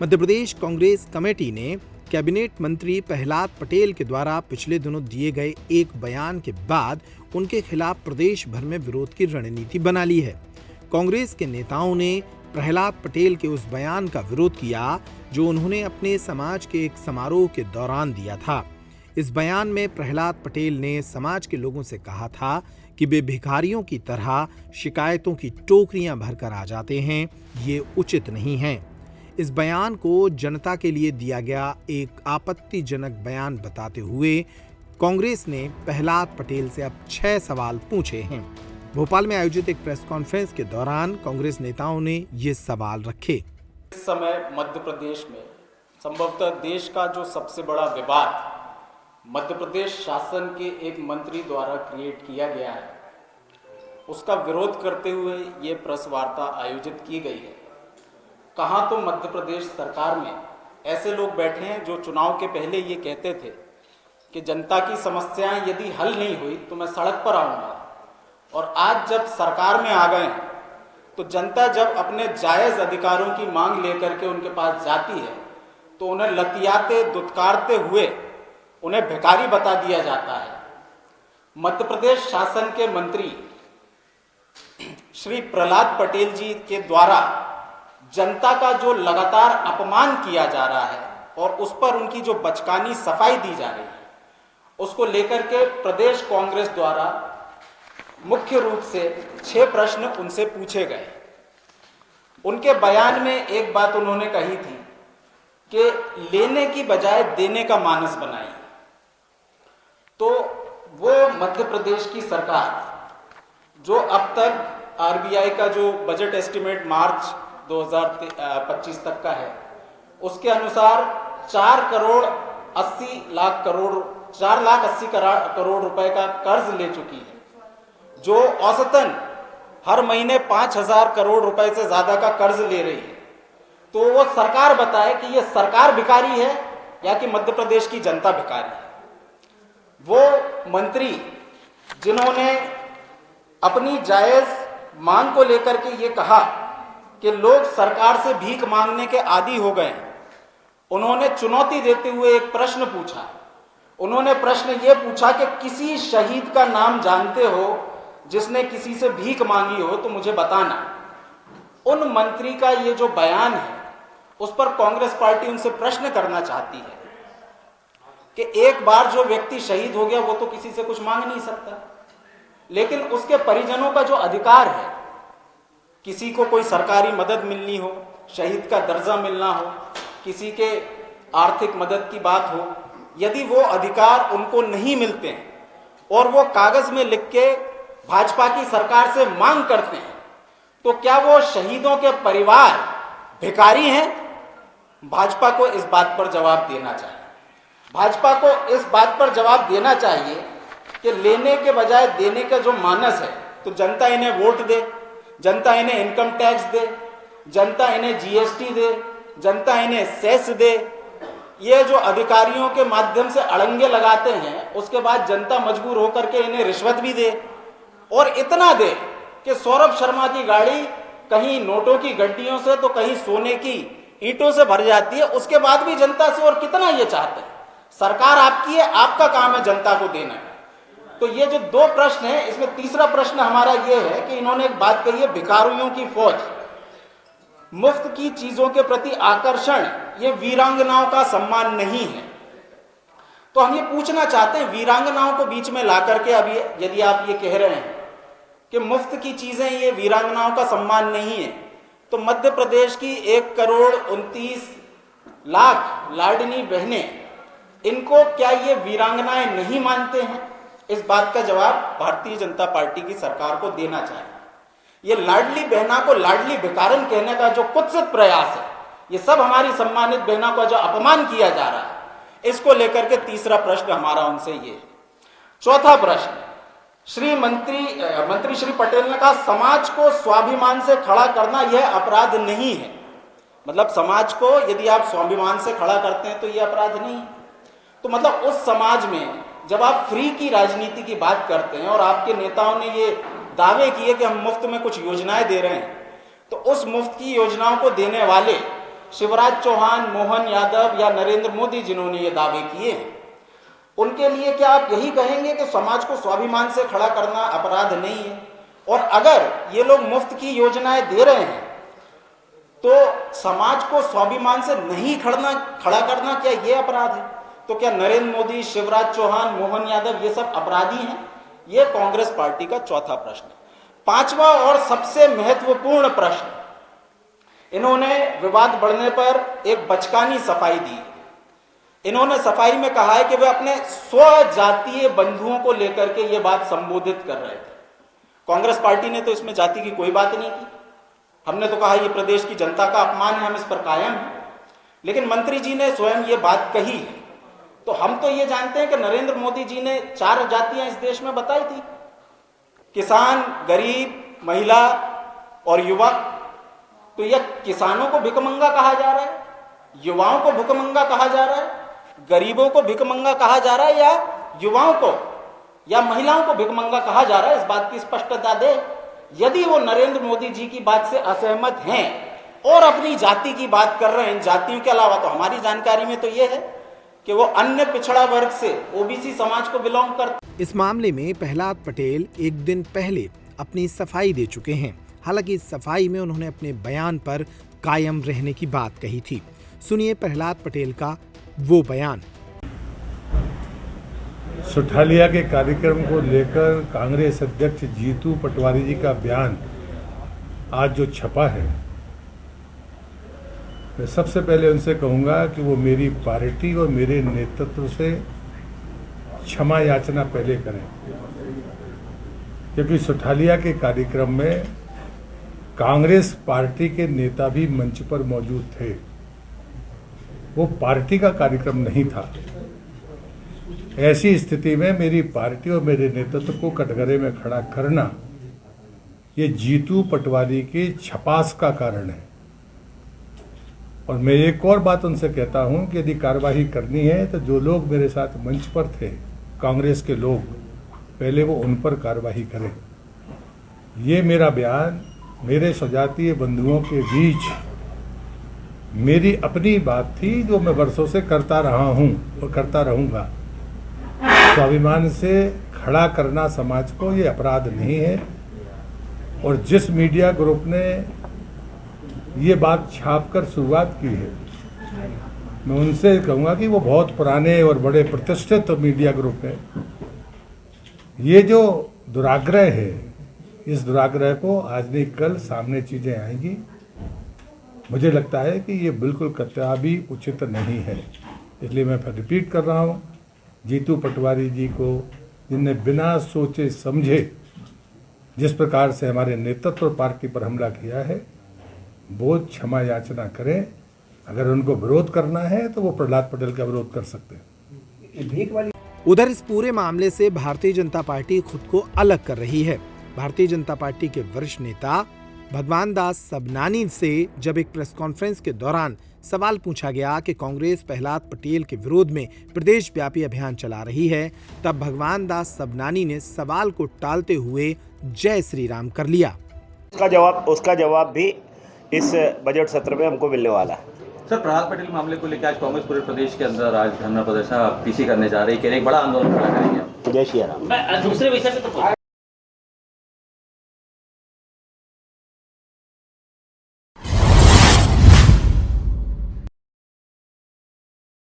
Madhya Pradesh Congress committee ने cabinet मंत्री प्रहलाद पटेल के द्वारा पिछले दिनों दिए गए एक बयान के बाद उनके खिलाफ प्रदेश भर में विरोध की रणनीति बना ली है। कांग्रेस के नेताओं ने प्रहलाद पटेल के उस बयान का विरोध किया जो उन्होंने अपने समाज के एक समारोह के दौरान दिया था। इस बयान में प्रहलाद पटेल ने समाज के लोगों से कहा था कि वे भिखारियों की तरह शिकायतों की टोकरियां भरकर आ जाते हैं, ये उचित नहीं है। इस बयान को जनता के लिए दिया गया एक आपत्तिजनक बयान बताते हुए कांग्रेस ने प्रहलाद पटेल से अब 6 सवाल पूछे हैं। भोपाल में आयोजित एक प्रेस कॉन्फ्रेंस के दौरान कांग्रेस नेताओं ने ये सवाल रखे। इस समय मध्य प्रदेश में संभवतः देश का जो सबसे बड़ा विवाद मध्य प्रदेश शासन के एक मंत्री द्वारा क्रिएट किया गया है, उसका विरोध करते हुए ये प्रेस वार्ता आयोजित की गई है। कहाँ तो मध्य प्रदेश सरकार में ऐसे लोग बैठे हैं जो चुनाव के पहले ये कहते थे कि जनता की समस्याएं यदि हल नहीं हुई तो मैं सड़क पर आऊँगा, और आज जब सरकार में आ गए हैं तो जनता जब अपने जायज़ अधिकारों की मांग लेकर के उनके पास जाती है तो उन्हें लतियाते दुत्कारते हुए उन्हें भिखारी बता दिया जाता है। मध्य प्रदेश शासन के मंत्री श्री प्रहलाद पटेल जी के द्वारा जनता का जो लगातार अपमान किया जा रहा है और उस पर उनकी जो बचकानी सफाई दी जा रही है, उसको लेकर के प्रदेश कांग्रेस द्वारा मुख्य रूप से 6 प्रश्न उनसे पूछे गए। उनके बयान में एक बात उन्होंने कही थी कि लेने की बजाय देने का मानस बनाइए। तो वो मध्य प्रदेश की सरकार जो अब तक आरबीआई का जो बजट एस्टिमेट मार्च 2025 तक का है, उसके अनुसार 4,80 करोड़ रुपए का कर्ज ले चुकी है, जो औसतन हर महीने 5,000 करोड़ रुपए से ज्यादा का कर्ज ले रही है। तो वो सरकार बताए कि ये सरकार भिखारी है या कि मध्य प्रदेश की जनता भिखारी है। वो मंत्री जिन्होंने अपनी जायज मांग को लेकर के ये कहा कि लोग सरकार से भीख मांगने के आदी हो गए हैं, उन्होंने चुनौती देते हुए एक प्रश्न पूछा। उन्होंने प्रश्न ये पूछा कि किसी शहीद का नाम जानते हो जिसने किसी से भीख मांगी हो तो मुझे बताना। उन मंत्री का ये जो बयान है उस पर कांग्रेस पार्टी उनसे प्रश्न करना चाहती है कि एक बार जो व्यक्ति शहीद हो गया वो तो किसी से कुछ मांग नहीं सकता, लेकिन उसके परिजनों का जो अधिकार है, किसी को कोई सरकारी मदद मिलनी हो, शहीद का दर्जा मिलना हो, किसी के आर्थिक मदद की बात हो, यदि वो अधिकार उनको नहीं मिलते हैं और वो कागज में लिख के भाजपा की सरकार से मांग करते हैं, तो क्या वो शहीदों के परिवार भिखारी हैं? भाजपा को इस बात पर जवाब देना चाहिए। भाजपा को इस बात पर जवाब देना चाहिए कि लेने के बजाय देने का जो मानस है, तो जनता इन्हें वोट दे, जनता इन्हें इनकम टैक्स दे, जनता इन्हें जीएसटी दे, जनता इन्हें सेस दे। ये जो अधिकारियों के माध्यम से अड़ंगे लगाते हैं, उसके बाद जनता मजबूर होकर के इन्हें रिश्वत भी दे, और इतना दे कि सौरभ शर्मा की गाड़ी कहीं नोटों की गड्डियों से तो कहीं सोने की ईंटों से भर जाती है। उसके बाद भी जनता से और कितना ये चाहते हैं? सरकार आपकी है, आपका काम है जनता को देना है। तो ये जो 2 प्रश्न है, इसमें तीसरा प्रश्न हमारा ये है कि इन्होंने एक बात कही है, भिखारियों की फौज, मुफ्त की चीजों के प्रति आकर्षण, ये वीरांगनाओं का सम्मान नहीं है। तो हम ये पूछना चाहते हैं, वीरांगनाओं को बीच में ला करके अभी यदि आप ये कह रहे हैं कि मुफ्त की चीजें ये वीरांगनाओं का सम्मान नहीं है, तो मध्य प्रदेश की 1,29,00,000 लाडली बहनें, इनको क्या ये वीरांगनाएं नहीं मानते हैं? इस बात का जवाब भारतीय जनता पार्टी की सरकार को देना चाहिए। ये लाडली बहना को लाडली भिखारन कहने का जो कुत्सित प्रयास है, ये सब हमारी सम्मानित बहना का जो अपमान किया जा रहा है, इसको लेकर के तीसरा प्रश्न हमारा उनसे ये है। चौथा प्रश्न, मंत्री श्री पटेल ने कहा समाज को स्वाभिमान से खड़ा करना यह अपराध नहीं है। मतलब समाज को यदि आप स्वाभिमान से खड़ा करते हैं तो यह अपराध नहीं है। तो मतलब उस समाज में जब आप फ्री की राजनीति की बात करते हैं और आपके नेताओं ने ये दावे किए कि हम मुफ्त में कुछ योजनाएं दे रहे हैं, तो उस मुफ्त की योजनाओं को देने वाले शिवराज चौहान, मोहन यादव या नरेंद्र मोदी जिन्होंने ये दावे किए हैं, उनके लिए क्या आप यही कहेंगे कि समाज को स्वाभिमान से खड़ा करना अपराध नहीं है? और अगर ये लोग मुफ्त की योजनाएं दे रहे हैं तो समाज को स्वाभिमान से नहीं खड़ा करना क्या ये अपराध है? तो क्या नरेंद्र मोदी, शिवराज चौहान, मोहन यादव ये सब अपराधी हैं? ये कांग्रेस पार्टी का चौथा प्रश्न है। पांचवा और सबसे महत्वपूर्ण प्रश्न, इन्होंने विवाद बढ़ने पर एक बचकानी सफाई दी। इन्होंने सफाई में कहा है कि वे अपने स्वजातीय बंधुओं को लेकर के ये बात संबोधित कर रहे थे। कांग्रेस पार्टी ने तो इसमें जाति की कोई बात नहीं की। हमने तो कहा ये प्रदेश की जनता का अपमान है, हम इस पर कायम हैं। लेकिन मंत्री जी ने स्वयं ये बात कही है। तो हम तो ये जानते हैं कि नरेंद्र मोदी जी ने 4 जातियां इस देश में बताई थी, किसान, गरीब, महिला और युवा। तो यह किसानों को भिखमंगा कहा जा रहा है, युवाओं को भिखमंगा कहा जा रहा है, गरीबों को भिखमंगा कहा जा रहा है, या युवाओं को या महिलाओं को भिखमंगा कहा जा रहा है? इस बात की स्पष्टता दे। यदि वो नरेंद्र मोदी जी की बात से असहमत हैं और अपनी जाति की बात कर रहे हैं, जातियों के अलावा, तो हमारी जानकारी में तो ये है कि वो अन्य पिछड़ा वर्ग से, ओबीसी समाज को बिलोंग करते। इस मामले में प्रहलाद पटेल एक दिन पहले अपनी सफाई दे चुके हैं। हालांकि इस सफाई में उन्होंने अपने बयान पर कायम रहने की बात कही थी। सुनिए प्रहलाद पटेल का वो बयान। सुठालिया के कार्यक्रम को लेकर कांग्रेस अध्यक्ष जीतू पटवारी जी का बयान आज जो छपा है, मैं सबसे पहले उनसे कहूंगा कि वो मेरी पार्टी और मेरे नेतृत्व से क्षमा याचना पहले करें, क्योंकि सुठालिया के कार्यक्रम में कांग्रेस पार्टी के नेता भी मंच पर मौजूद थे। वो पार्टी का कार्यक्रम नहीं था। ऐसी स्थिति में मेरी पार्टी और मेरे नेतृत्व को कटघरे में खड़ा करना, ये जीतू पटवारी के छपास का कारण है। और मैं एक और बात उनसे कहता हूं कि यदि कार्रवाई करनी है तो जो लोग मेरे साथ मंच पर थे, कांग्रेस के लोग, पहले वो उन पर कार्रवाई करें। ये मेरा बयान मेरे स्वजातीय बंधुओं के बीच मेरी अपनी बात थी, जो मैं वर्षों से करता रहा हूं और करता रहूंगा। स्वाभिमान से खड़ा करना समाज को, ये अपराध नहीं है। और जिस मीडिया ग्रुप ने ये बात छापकर शुरुआत की है, मैं उनसे कहूंगा कि वो बहुत पुराने और बड़े प्रतिष्ठित मीडिया ग्रुप है। ये जो दुराग्रह है, इस दुराग्रह को आज नहीं कल सामने चीजें आएंगी। मुझे लगता है कि ये बिल्कुल कतई भी उचित नहीं है। इसलिए मैं फिर रिपीट कर रहा हूँ, जीतू पटवारी जी को, जिनने बिना सोचे समझे जिस प्रकार से हमारे नेतृत्व और पार्टी पर हमला किया है, वो क्षमा याचना करें। अगर उनको विरोध करना है तो वो प्रहलाद पटेल का विरोध कर सकते हैं। उधर इस पूरे मामले से भारतीय जनता पार्टी खुद को अलग कर रही है। भारतीय जनता पार्टी के वरिष्ठ नेता भगवान दास सबनानी से जब एक प्रेस कॉन्फ्रेंस के दौरान सवाल पूछा गया कि कांग्रेस प्रहलाद पटेल के विरोध में प्रदेश व्यापी अभियान चला रही है, तब भगवान दास सबनानी ने सवाल को टालते हुए जय श्री राम कर लिया। उसका जवाब भी इस बजट सत्र में हमको मिलने वाला है। सर, प्रहलाद पटेल मामले को लेकर आज कांग्रेस पूरे प्रदेश के अंदर आज धरना प्रदर्शन पीसी करने जा रही है, एक बड़ा आंदोलन खड़ा करेंगे। जय श्री राम। दूसरे विषय पे तो